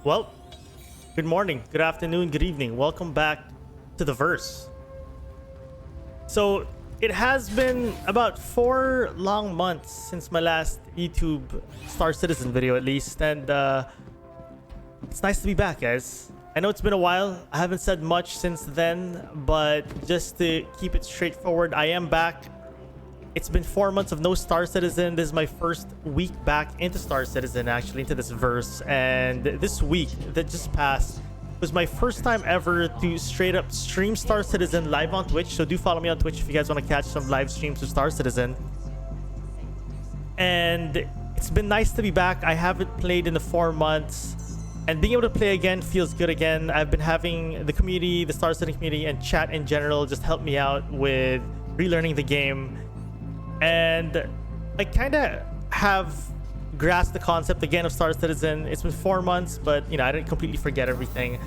Well, good morning, good afternoon, good evening. Welcome back to the verse. So it has been about 4 long months since my last YouTube Star Citizen video, at least, and it's nice to be back, guys. I know it's been a while. I haven't said much since then, but just to keep it straightforward, I am back. It's been 4 months of no Star Citizen. This is my first week back into Star Citizen, actually, into this verse. And this week that just passed was my first time ever to straight up stream Star Citizen live on Twitch. So do follow me on Twitch if you guys want to catch some live streams of Star Citizen. And it's been nice to be back. I haven't played in the 4 months. And being able to play again feels good again. I've been having the community, the Star Citizen community, and chat in general just help me out with relearning the game. And I kind of have grasped the concept again of Star Citizen. It's been 4 months, but you know, I didn't completely forget everything.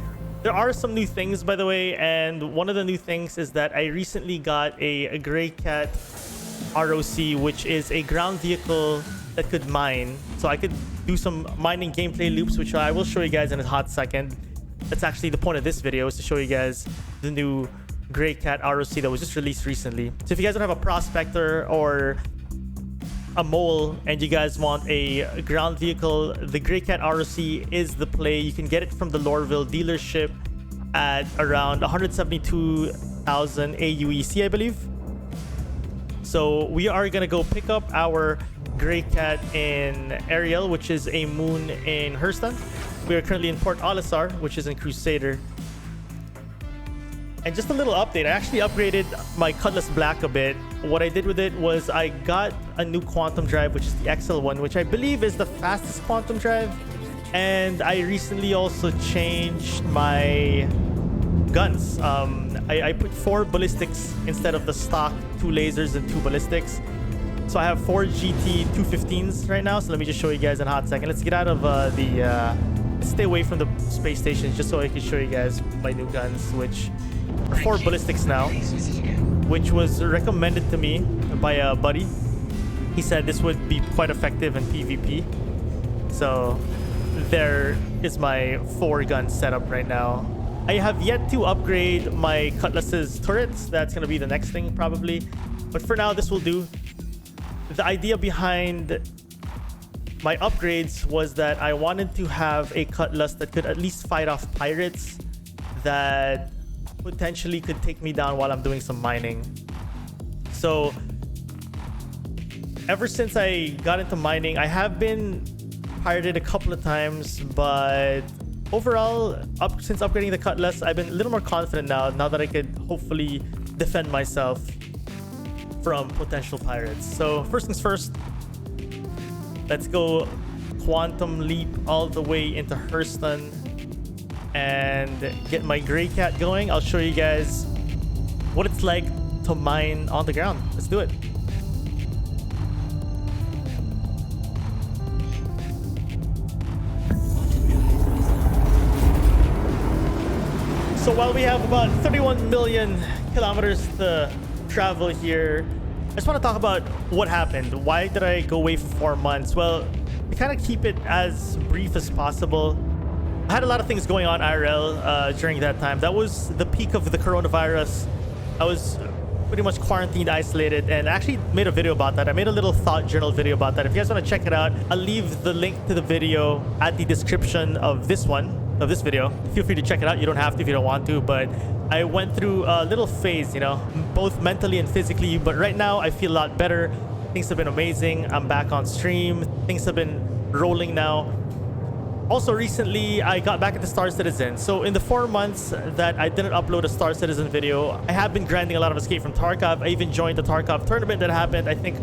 There are some new things, by the way, and one of the new things is that I recently got a Greycat ROC, which is a ground vehicle that could mine. So I could do some mining gameplay loops, which I will show you guys in a hot second. That's actually the point of this video, is to show you guys the new Greycat ROC that was just released recently. So if you guys don't have a prospector or a mole and you guys want a ground vehicle, the Greycat ROC is the play. You can get it from the Lorville dealership at around 172,000 AUEC, I believe. So we are gonna go pick up our Greycat in Ariel, which is a moon in Hurston. We are currently in Port Olisar, which is in Crusader. And just a little update, I actually upgraded my Cutlass Black a bit. What I did with it was I got a new quantum drive, which is the XL1, which I believe is the fastest quantum drive. And I recently also changed my guns. I put 4 ballistics instead of the stock 2 lasers and 2 ballistics. So I have 4 GT 215s right now. So let me just show you guys in a hot second. Let's get out of stay away from the space station just so I can show you guys my new guns, which are 4 ballistics now, which was recommended to me by a buddy. He said this would be quite effective in PvP. So there is my 4 gun setup right now. I have yet to upgrade my Cutlass's turrets. That's going to be the next thing probably. But for now, this will do. The idea behind my upgrades was that I wanted to have a Cutlass that could at least fight off pirates that potentially could take me down while I'm doing some mining. So ever since I got into mining, I have been pirated a couple of times, but overall, since upgrading the Cutlass, I've been a little more confident now that I could hopefully defend myself from potential pirates. So first things first, let's go quantum leap all the way into Hurston and get my Greycat going. I'll show you guys what it's like to mine on the ground. Let's do it. So while we have about 31 million kilometers to travel here, I just want to talk about what happened. Why did I go away for 4 months? Well, to kind of keep it as brief as possible, I had a lot of things going on IRL during that time. That was the peak of the coronavirus. I was pretty much quarantined, isolated, and I actually made a video about that. I made a little thought journal video about that. If you guys want to check it out, I'll leave the link to the video at the description of this video. Feel free to check it out. You don't have to if you don't want to, but I went through a little phase, you know, both mentally and physically, but right now I feel a lot better. Things have been amazing. I'm back on stream. Things have been rolling now. Also, recently, I got back into Star Citizen. So in the 4 months that I didn't upload a Star Citizen video, I have been grinding a lot of Escape from Tarkov. I even joined the Tarkov tournament that happened, I think,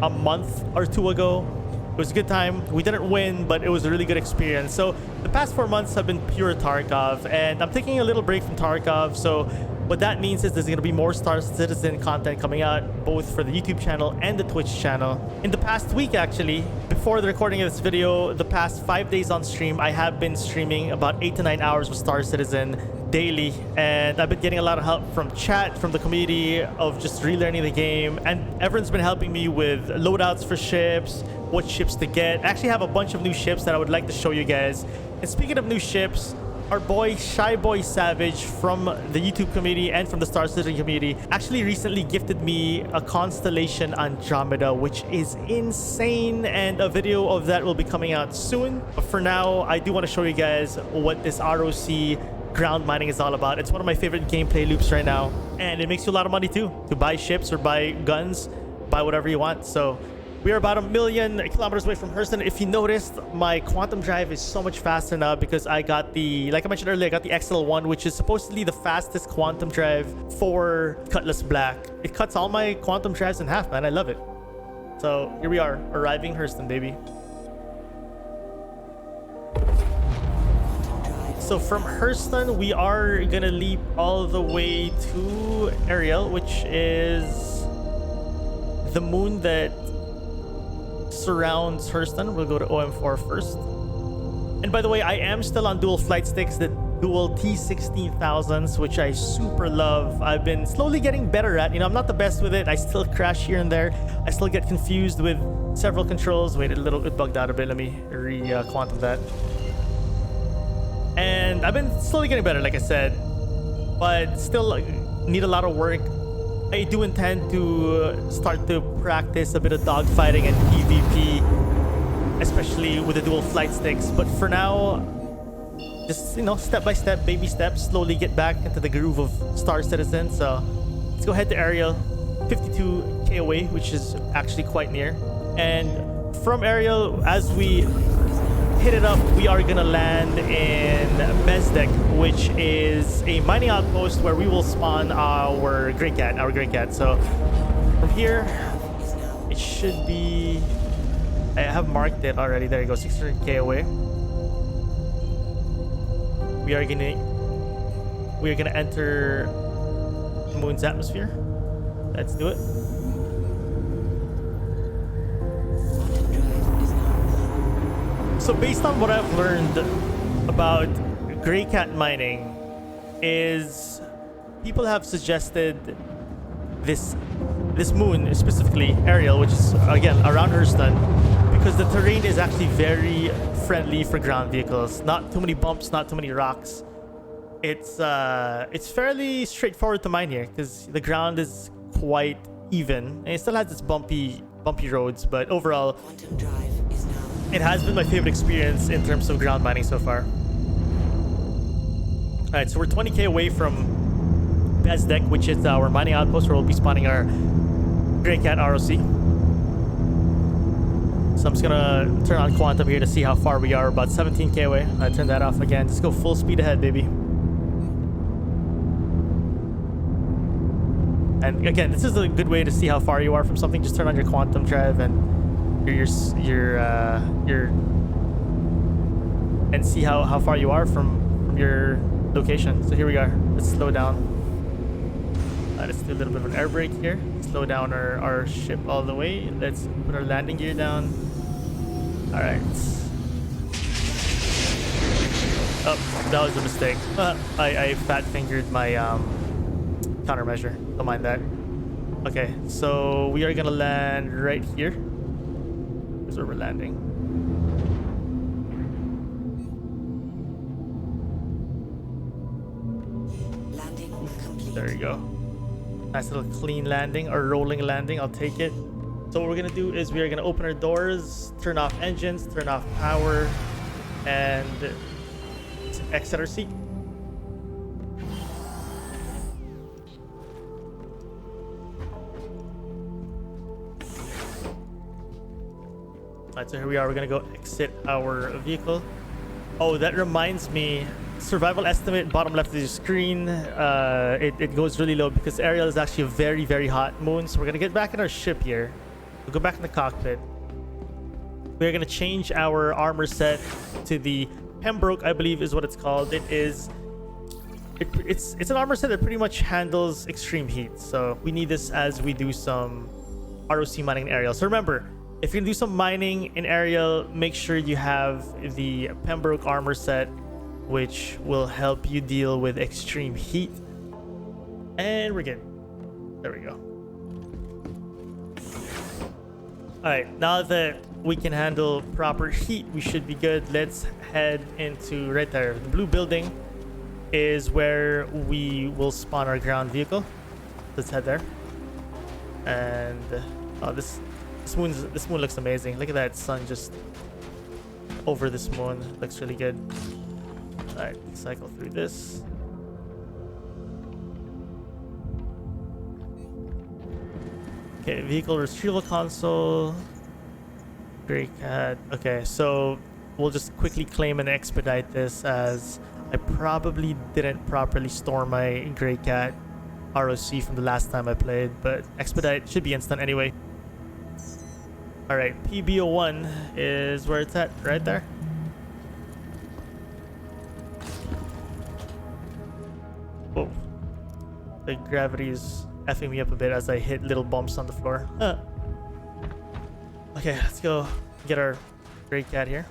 a month or 2 ago. It was a good time. We didn't win, but it was a really good experience. So the past 4 months have been pure Tarkov, and I'm taking a little break from Tarkov. So what that means is there's going to be more Star Citizen content coming out, both for the YouTube channel and the Twitch channel. In the past week, actually, before the recording of this video, the past 5 days on stream, I have been streaming about 8 to 9 hours with Star Citizen daily, and I've been getting a lot of help from chat, from the community, of just relearning the game, and everyone's been helping me with loadouts for ships, what ships to get. I actually have a bunch of new ships that I would like to show you guys. And speaking of new ships, our boy Shy Boy Savage from the YouTube community and from the Star Citizen community actually recently gifted me a Constellation Andromeda, which is insane, and a video of that will be coming out soon. But for now, I do want to show you guys what this ROC ground mining is all about. It's one of my favorite gameplay loops right now, and it makes you a lot of money too, to buy ships or buy guns, buy whatever you want. So we are about 1 million kilometers away from Hurston. If you noticed, my quantum drive is so much faster now because I got the, like I mentioned earlier, I got the XL1, which is supposedly the fastest quantum drive for Cutlass Black. It cuts all my quantum drives in half, man. I love it. So here we are, arriving Hurston, baby. So from Hurston, we are gonna leap all the way to Ariel, which is the moon that surrounds Hurston. We'll go to OM4 first. And by the way, I am still on dual flight sticks, the dual T16000s, which I super love. I've been slowly getting better at. You know, I'm not the best with it. I still crash here and there. I still get confused with several controls. Wait, a little bit bugged out a bit. Let me quantum that. And I've been slowly getting better, like I said, but still need a lot of work. I do intend to start to practice a bit of dogfighting and PvP, especially with the dual flight sticks. But for now, just, you know, step by step, baby steps, slowly get back into the groove of Star Citizen. So let's go head to Ariel, 52k away, which is actually quite near. And from Ariel, as we hit it up, we are gonna land in Bezdek, which is a mining outpost where we will spawn our Greycat. So from here, it should be, I have marked it already. There you go, 600k away. We are gonna enter the moon's atmosphere. Let's do it. So based on what I've learned about Greycat mining, is people have suggested this moon, specifically Ariel, which is again around Hurston, because the terrain is actually very friendly for ground vehicles. Not too many bumps, not too many rocks. It's fairly straightforward to mine here because the ground is quite even, and it still has its bumpy roads, but overall it has been my favorite experience in terms of ground mining so far. Alright, so we're 20k away from Bezdek, which is our mining outpost where we'll be spawning our Greycat ROC. So I'm just gonna turn on quantum here to see how far we are. About 17k away. I turn that off again. Just go full speed ahead, baby. And again, this is a good way to see how far you are from something. Just turn on your quantum drive and and see how far you are from your location. So here we are. Let's slow down. Let's do a little bit of an air brake here. Slow down our ship all the way. Let's put our landing gear down. All right. Oh, that was a mistake. I fat fingered my countermeasure. Don't mind that. Okay, so we are gonna land right here. Here's where we're landing. There you go. Nice little clean landing or rolling landing. I'll take it. So what we're gonna do is we are gonna open our doors, turn off engines, turn off power, and exit our seat. Alright, so here we are. We're gonna go exit our vehicle. Oh, that reminds me. Survival estimate, bottom left of your screen. It goes really low because Ariel is actually a very, very hot moon. So we're gonna get back in our ship here. We'll go back in the cockpit. We're gonna change our armor set to the Pembroke, I believe is what it's called. It's an armor set that pretty much handles extreme heat. So we need this as we do some ROC mining in Ariel. So remember, if you're gonna do some mining in Ariel, make sure you have the Pembroke armor set, which will help you deal with extreme heat. And we're good. There we go. All right, now that we can handle proper heat, we should be good. Let's head into right there. The blue building is where we will spawn our ground vehicle. Let's head there. And oh, this moon looks amazing. Look at that sun just over this moon. Looks really good. All right, cycle through this. Okay, vehicle retrieval console. Greycat. Okay, so we'll just quickly claim and expedite this, as I probably didn't properly store my Greycat ROC from the last time I played, but expedite should be instant anyway. All right, PBO1 is where it's at, right there. Whoa, the gravity is effing me up a bit as I hit little bumps on the floor. Okay, let's go get our Greycat here.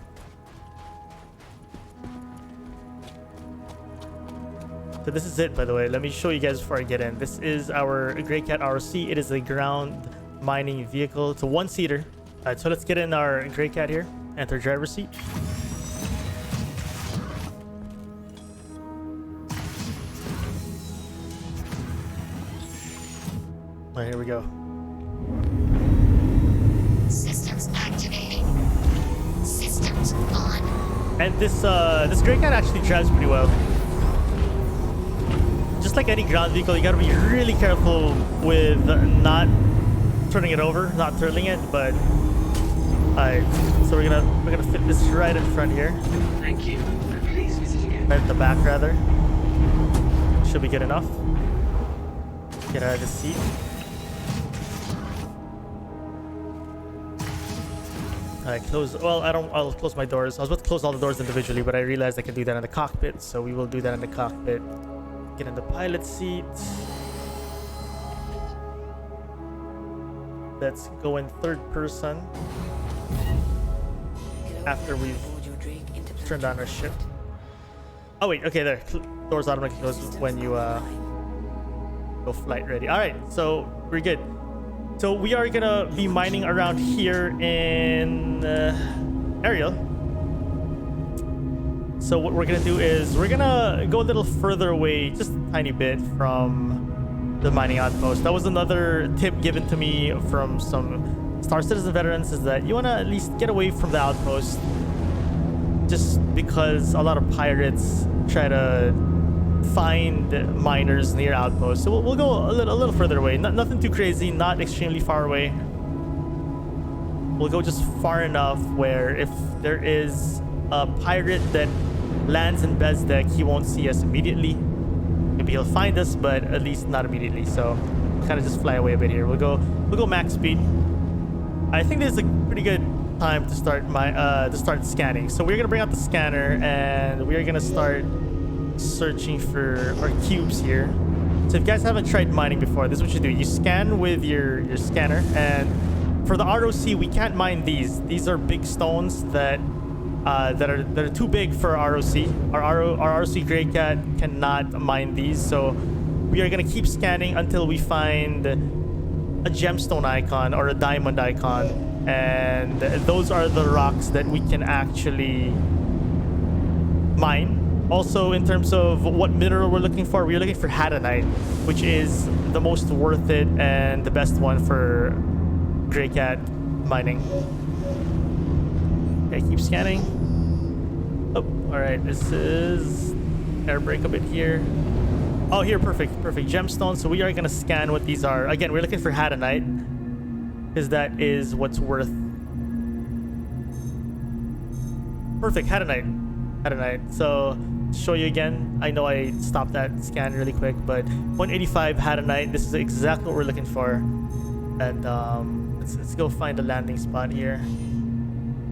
So this is it, by the way. Let me show you guys before I get in. This is our Greycat ROC. It is a ground mining vehicle. It's a one-seater. All right, so let's get in our Greycat here. Enter driver's seat. All right, here we go. Systems activating. Systems on. And this Greycat actually drives pretty well. Just like any ground vehicle, you gotta be really careful with not turning it over, not turtling it. But alright, so we're gonna fit this right in front here. Thank you. Please visit again. Right at the back, rather. Should be good enough. Get out of the seat. Alright, close. Well, I'll close my doors. I was about to close all the doors individually, but I realized I can do that in the cockpit, so we will do that in the cockpit. Get in the pilot seat. Let's go in third person after we've turned on our ship. Oh wait, okay, there. Doors automatically close when you go flight ready. All right, so we're good. So we are gonna be mining around here in Ariel. So what we're gonna do is we're gonna go a little further away, just a tiny bit from the mining outpost. That was another tip given to me from some Star Citizen veterans, is that you wanna at least get away from the outpost, just because a lot of pirates try to find miners near outposts. So we'll go a little further away. Nothing too crazy, not extremely far away. We'll go just far enough where if there is a pirate that lands in Bezdek, he won't see us immediately. Maybe he'll find us, but at least not immediately. So we'll kind of just fly away a bit here. We'll go max speed. I think this is a pretty good time to start scanning. So we're gonna bring out the scanner and we're gonna start searching for our cubes here. So if you guys haven't tried mining before, this is what you do. You scan with your scanner, and for the ROC, we can't mine these. These are big stones that are too big for our ROC. Our ROC Greycat cannot mine these, so we are gonna keep scanning until we find a gemstone icon or a diamond icon, and those are the rocks that we can actually mine. Also, in terms of what mineral we're looking for, we're looking for hadanite, which is the most worth it and the best one for Greycat mining. Okay, keep scanning. Oh, all right. This is air brake a bit here. Oh, here, perfect. Gemstone. So we are gonna scan what these are. Again, we're looking for hadanite, because that is what's worth. Perfect, hadanite. So show you again. I know I stopped that scan really quick, but 185 hadanite. This is exactly what we're looking for. And let's go find a landing spot here.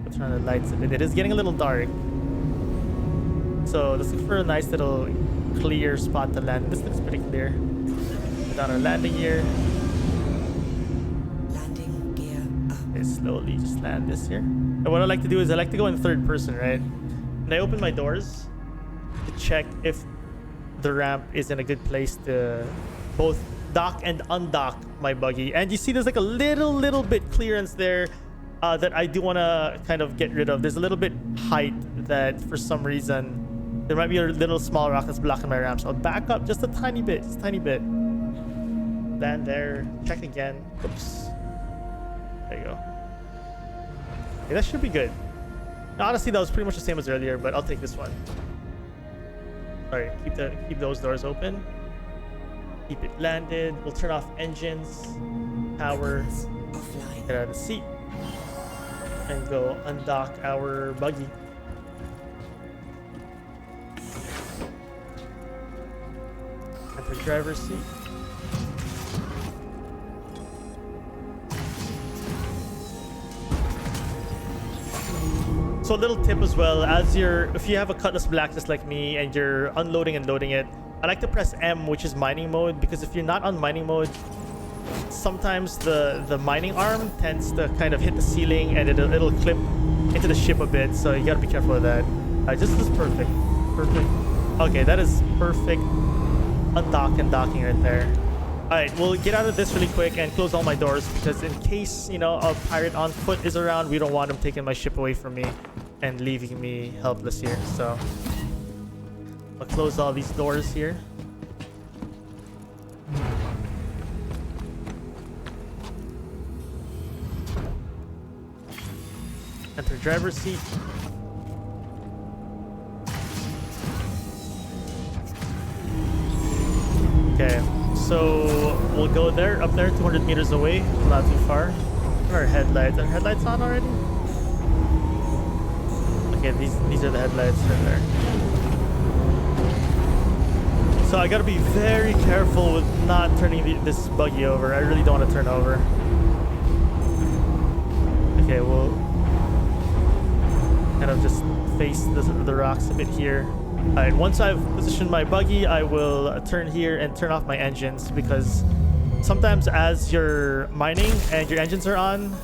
I'll turn the lights a bit. It is getting a little dark, so let's look for a nice little clear spot to land. This looks pretty clear. Put down our landing gear. Landing gear up. Okay, slowly just land this here. And what I like to do is I like to go in third person, right? And I open my doors to check if the ramp is in a good place to both dock and undock my buggy. And you see there's like a little bit clearance there that I do want to kind of get rid of. There's a little bit height that for some reason there might be a little small rock that's blocking my ramp. So I'll back up just a tiny bit, just a tiny bit. Land there, check again. Oops. There you go. Okay, that should be good. Now, honestly, that was pretty much the same as earlier, but I'll take this one. Alright, keep those doors open. Keep it landed. We'll turn off engines, power, Offline. get out of the seat, and go undock our buggy. Enter driver's seat. So a little tip as well, if you have a Cutlass Black just like me and you're unloading and loading it, I like to press M, which is mining mode, because if you're not on mining mode, sometimes the mining arm tends to kind of hit the ceiling and it'll clip into the ship a bit, so you gotta be careful of that. This is perfect. Okay, that is perfect undock and docking right there. Alright, we'll get out of this really quick and close all my doors, because in case, you know, a pirate on foot is around, we don't want him taking my ship away from me and leaving me helpless here. So I'll close all these doors here. Enter driver's seat. Okay, so we'll go there, up there, 200 meters away, not too far. Where are our headlights? Are headlights on already? Okay, these are the headlights right there. So I gotta be very careful with not turning this buggy over. I really don't want to turn over. Okay, we'll kind of just face the rocks a bit here. Alright, once I've positioned my buggy, I will turn here and turn off my engines, because sometimes as you're mining and your engines are on,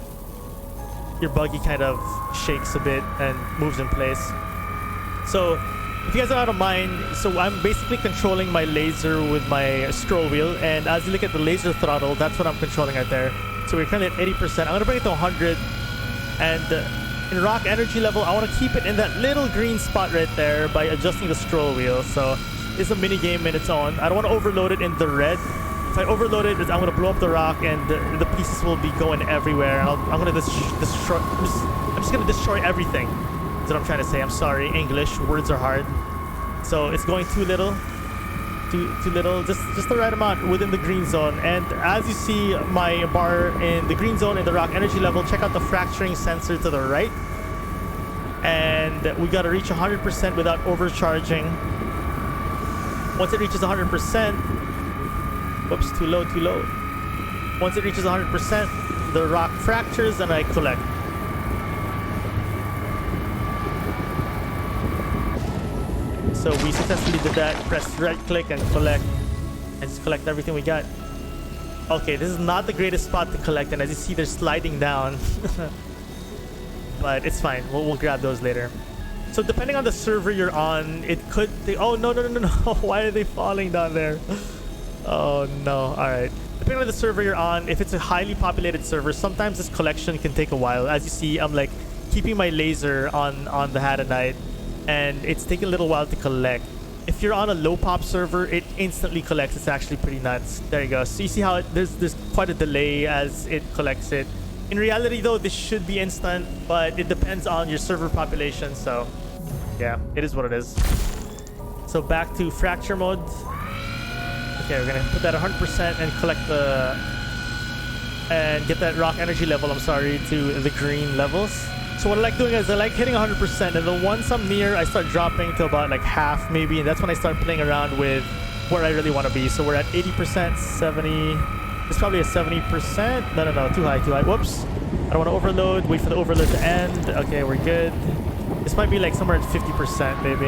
your buggy kind of shakes a bit and moves in place. So if you guys don't know how to mine, so I'm basically controlling my laser with my scroll wheel, and as you look at the laser throttle, that's what I'm controlling right there. So we're currently at 80%. I'm gonna bring it to 100, and in rock energy level, I want to keep it in that little green spot right there by adjusting the scroll wheel. So it's a mini game in its own. I don't want to overload it in the red. If I overload it, I'm going to blow up the rock, and the pieces will be going everywhere. And I'm going to destroy. I'm just going to destroy everything. That's what I'm trying to say. I'm sorry, English words are hard. So it's going too little, too little, just the right amount within the green zone. And as you see my bar in the green zone in the rock energy level, check out the fracturing sensor to the right. And we got to reach 100% without overcharging. Once it reaches 100%, whoops, too low. Once it reaches 100%, the rock fractures and I collect. So we successfully did that. Press right click and collect, and just collect everything we got. Okay, this is not the greatest spot to collect, and as you see, they're sliding down. But it's fine. We'll grab those later. So depending on the server you're on, it could... Oh, no. Why are they falling down there? Oh, no. All right. Depending on the server you're on, if it's a highly populated server, sometimes this collection can take a while. As you see, I'm like keeping my laser on the Hadanite, and it's taking a little while to collect. If you're on a low pop server, it instantly collects. It's actually pretty nuts. There you go. So you see how there's quite a delay as it collects it. In reality, though, this should be instant, but it depends on your server population. So yeah, it is what it is. So back to fracture mode. Okay, we're gonna put that 100% and collect and get that rock energy level, I'm sorry, to the green levels. So what I like doing is I like hitting 100%, and then once I'm near, I start dropping to about like half maybe, and that's when I start playing around with where I really want to be. So we're at 80%, 70. It's probably a 70%. No, too high. Whoops. I don't want to overload. Wait for the overload to end. Okay, we're good. This might be like somewhere at 50% maybe.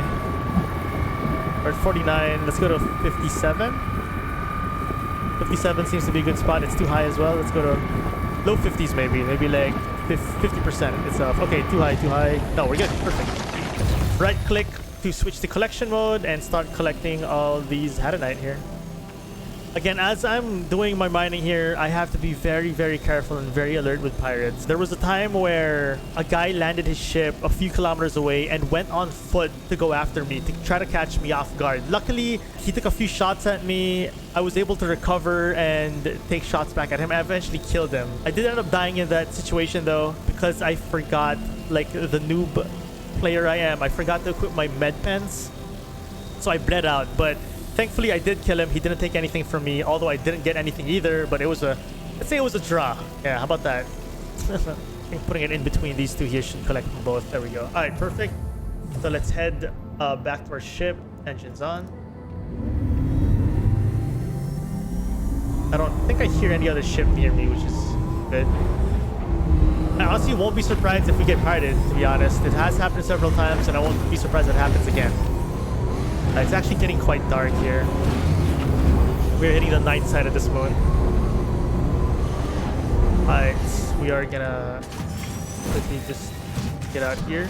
Or at 49. Let's go to 57. 57 seems to be a good spot. It's too high as well. Let's go to low 50s maybe. Maybe like 50% itself. Okay, too high. No, we're good. Perfect. Right click to switch to collection mode and start collecting all these Hadanite here. Again, as I'm doing my mining here, I have to be very, very careful and very alert with pirates. There was a time where a guy landed his ship a few kilometers away and went on foot to go after me, to try to catch me off guard. Luckily, he took a few shots at me. I was able to recover and take shots back at him. I eventually killed him. I did end up dying in that situation though, because I forgot, like the noob player I am, I forgot to equip my med pens. So I bled out, but thankfully I did kill him. He didn't take anything from me, although I didn't get anything either, but it was a, let's say it was a draw. Yeah, how about that? I think putting it in between these two here should collect them both. There we go. All right, perfect. So let's head back to our ship. Engines on. I don't think I hear any other ship near me, which is good. I honestly won't be surprised if we get pirated, to be honest. It has happened several times, and I won't be surprised if it happens again. It's actually getting quite dark here. We're hitting the night side of this moon. Alright, we are gonna quickly just get out here.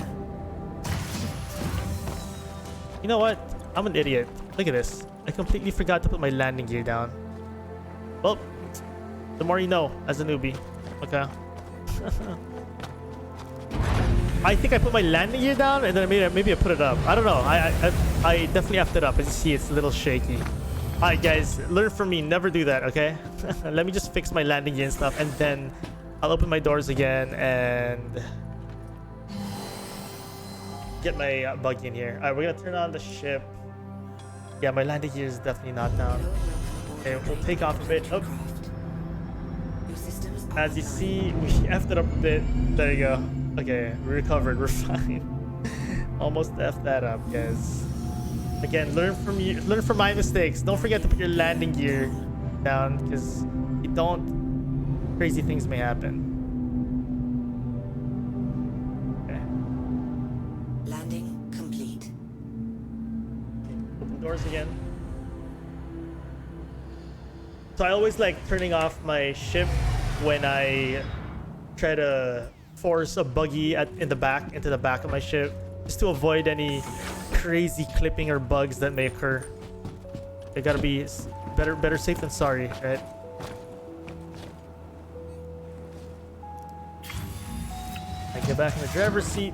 You know what? I'm an idiot. Look at this. I completely forgot to put my landing gear down. Well, the more you know as a newbie. Okay. I think I put my landing gear down and then maybe I put it up. I don't know. I definitely effed it up. As you see, it's a little shaky. All right, guys, learn from me. Never do that, okay? Let me just fix my landing gear and stuff, and then I'll open my doors again and get my buggy in here. All right, we're gonna turn on the ship. Yeah, my landing gear is definitely not down. Okay, we'll take off a bit. Oh. As you see, we effed it up a bit. There you go. Okay, we recovered. We're fine. Almost effed that up, guys. Again, learn from my mistakes. Don't forget to put your landing gear down, because if you don't, crazy things may happen. Okay. Landing complete. Open doors again. So I always like turning off my ship when I try to force a buggy into the back of my ship, just to avoid any crazy clipping or bugs that may occur. They gotta be better safe than sorry, right? I get back in the driver's seat.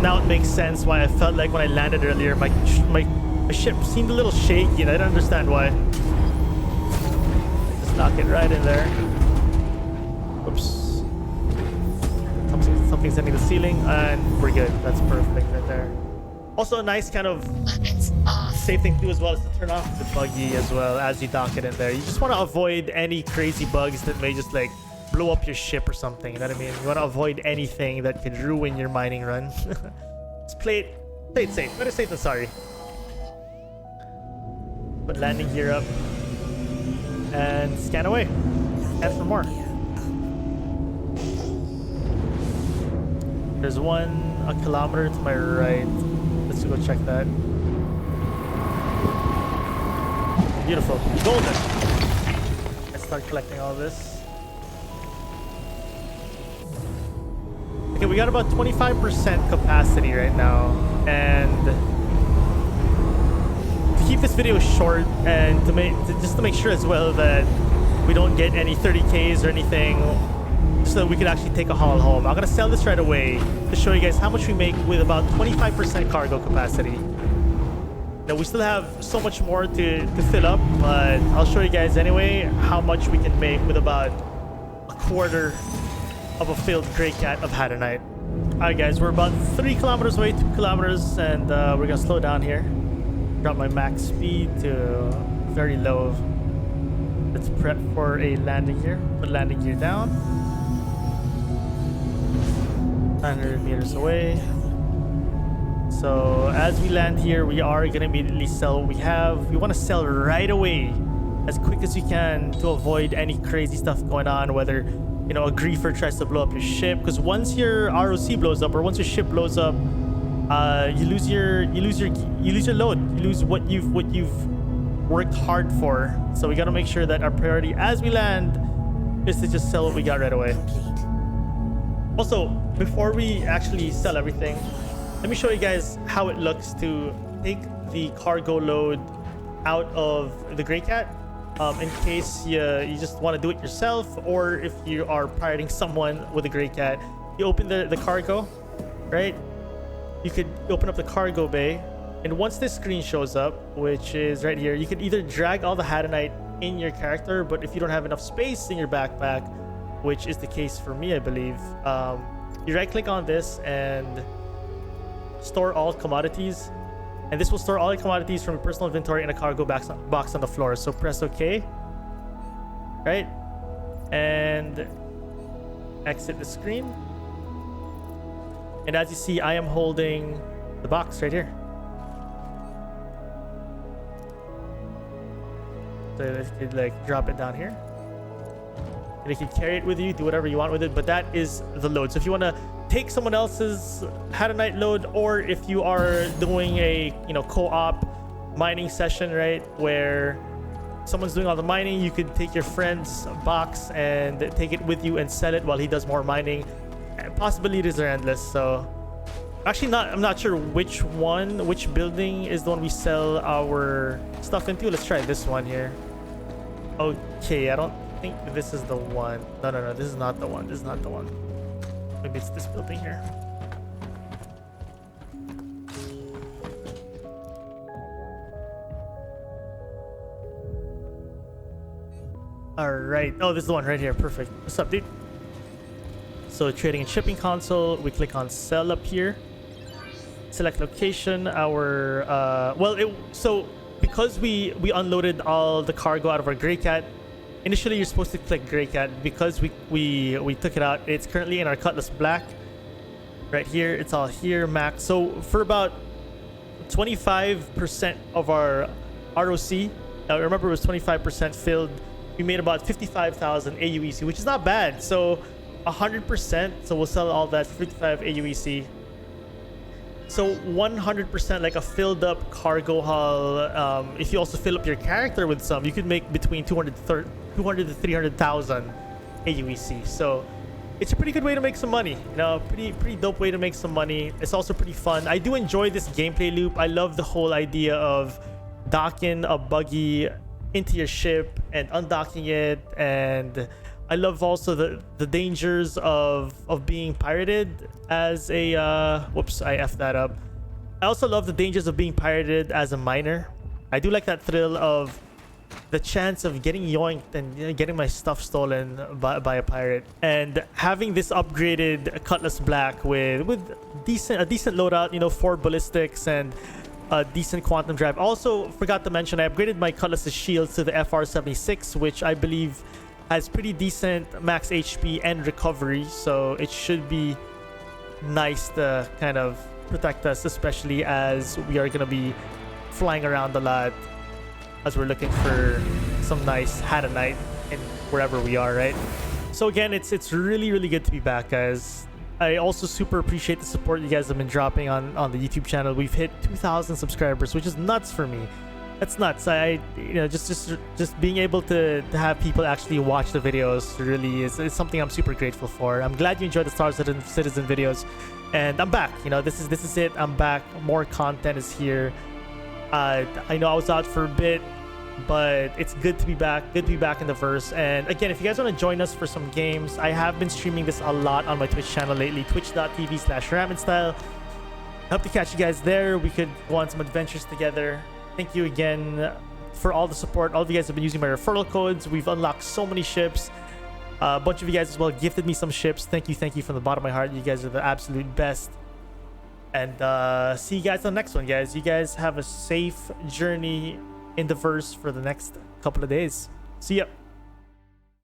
Now it makes sense why I felt like when I landed earlier, my ship seemed a little shaky, and I don't understand why. Just knock it right in there. Oops. Something's hitting the ceiling, and we're good. That's perfect right there. Also, a nice kind of safe thing to do as well is to turn off the buggy as well as you dock it in there. You just want to avoid any crazy bugs that may just like blow up your ship or something. You know what I mean? You want to avoid anything that could ruin your mining run. Just play it safe. Better safe than sorry. Put landing gear up and scan away. Scan for more. There's one a kilometer to my right. Let's go check that. Beautiful. Golden. Let's start collecting all this. Okay, we got about 25% capacity right now, and to keep this video short and just to make sure as well that we don't get any 30Ks or anything, so that we can actually take a haul home. I'm gonna sell this right away to show you guys how much we make with about 25% cargo capacity. Now we still have so much more to fill up, but I'll show you guys anyway how much we can make with about a quarter of a filled Greycat of Hatternite. Alright guys, we're about 3 kilometers away, 2 kilometers, and we're gonna slow down here. Drop my max speed to very low. Let's prep for a landing gear. Put landing gear down. 900 meters away. So as we land here, we are gonna immediately sell what we have. We want to sell right away, as quick as we can, to avoid any crazy stuff going on, whether you know a griefer tries to blow up your ship, because once your ROC blows up or once your ship blows up, you lose your load. You lose what you've worked hard for. So we got to make sure that our priority as we land is to just sell what we got right away. Also, before we actually sell everything, let me show you guys how it looks to take the cargo load out of the Greycat. In case you just want to do it yourself, or if you are pirating someone with a Greycat, you open the cargo, right? You could open up the cargo bay, and once this screen shows up, which is right here, you could either drag all the Hadanite in your character, but if you don't have enough space in your backpack, which is the case for me, I believe, you right click on this and store all commodities, and this will store all your commodities from your personal inventory in a cargo box on the floor. So press OK, right, and exit the screen. And as you see, I am holding the box right here. So you could like drop it down here, and you can carry it with you, do whatever you want with it. But that is the load. So if you want to take someone else's Hadanite load, or if you are doing a co-op mining session, right, where someone's doing all the mining, you could take your friend's box and take it with you and sell it while he does more mining. Possibilities are endless. So actually I'm not sure which building is the one we sell our stuff into. Let's try this one here. Okay, I don't think this is the one. No, this is not the one. This is not the one. Maybe it's this building here. All right. Oh, this is the one right here. Perfect. What's up, dude? So trading and shipping console, we click on sell up here, select location. So because we unloaded all the cargo out of our Greycat, initially you're supposed to click Greycat. Because we took it out, it's currently in our Cutlass Black right here. It's all here, max. So for about 25% of our ROC, remember it was 25% filled, we made about 55,000 AUEC, which is not bad. So 100%, so we'll sell all that for 55 AUEC. So 100%, like a filled up cargo hull. If you also fill up your character with some, you could make between 200 to 300,000 AUEC. So it's a pretty good way to make some money. Pretty dope way to make some money. It's also pretty fun. I do enjoy this gameplay loop. I love the whole idea of docking a buggy into your ship and undocking it, and I love also the dangers of being pirated as a whoops, I effed that up. I also love the dangers of being pirated as a miner. I do like that thrill of the chance of getting yoinked and getting my stuff stolen by a pirate. And having this upgraded Cutlass Black with a decent loadout, 4 ballistics and a decent quantum drive. Also forgot to mention, I upgraded my Cutlass's shields to the FR76, which I believe has pretty decent max HP and recovery, so it should be nice to kind of protect us, especially as we are going to be flying around a lot as we're looking for some nice Hadanite in wherever we are, right? So again, it's really good to be back, guys. I also super appreciate the support you guys have been dropping on the YouTube channel. We've hit 2,000 subscribers, which is nuts for me. That's nuts. Just being able to have people actually watch the videos really is something I'm super grateful for. I'm glad you enjoyed the Star Citizen videos, and I'm back. This is it. I'm back. More content is here. I know I was out for a bit, but it's good to be back. Good to be back in the verse. And again, if you guys want to join us for some games, I have been streaming this a lot on my Twitch channel lately, twitch.tv/RamentStyle. I hope to catch you guys there. We could go on some adventures together. Thank you again for all the support. All of you guys have been using my referral codes. We've unlocked so many ships. A bunch of you guys as well gifted me some ships. Thank you from the bottom of my heart. You guys are the absolute best. And see you guys on the next one, guys. You guys have a safe journey in the verse for the next couple of days. See ya.